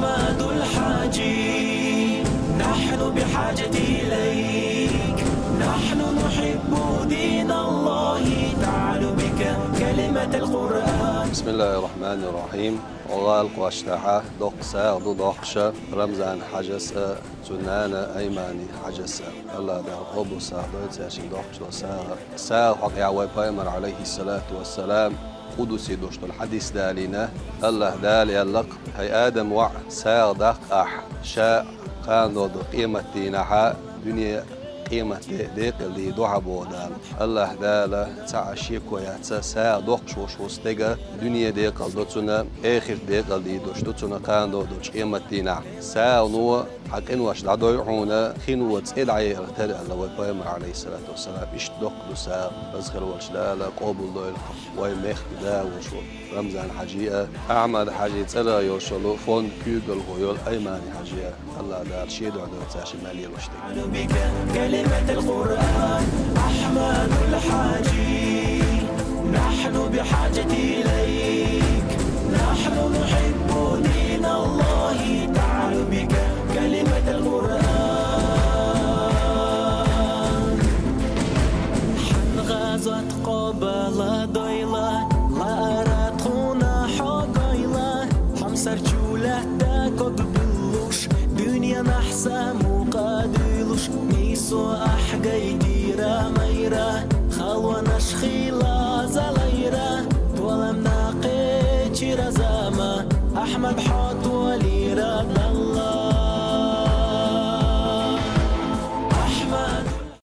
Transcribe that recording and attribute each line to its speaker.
Speaker 1: أحمد الحاجي نحن بحاجة إليك، نحن نحب دين الله تعالوا بك كلمة القرآن.
Speaker 2: بسم الله الرحمن الرحيم. وغالق واشتاحة دوق ساغ دو دوقشة رمزان حجس تنانا أيماني حجس الله دار أبو ساغ دويت ياشين دوقش ساغ حق يعوي بايمر عليه الصلاة والسلام قدسي دوشت الحديث دالينا الله دالي يلق هي آدم وع ساغ دق أح شاء كان دو قيمة دينها دنيا قيمة ديق اللي دعا بودان الله دالا تعشيك ويا تسا دوقش وشوستيغا دنيا ديق الدوتنا آخر ديق اللي دوشتوتنا كان دو دوش قيمة دينا سا نو حق إنواش دعونا خينو تسعي ارتدى الله ويبايمر عليه الصلاة والسلام إش دوق دو سا أزغر والشلالة قابل دويل ويميخ دا وشو رمزان حجيئة أعمل حجيئة سلا يوشلو فون كيوغل غيول أيماني حجيئة الله دال شيدو عدو تاشي مالي الوشتيغ
Speaker 1: كلمة القرآن أحمد الحاجي نحن بحاجة إليك، نحن نحب دين الله تعالوا بك كلمة القرآن. حنغازت قبل ضيلة لا أردخنا حقيلة حمسر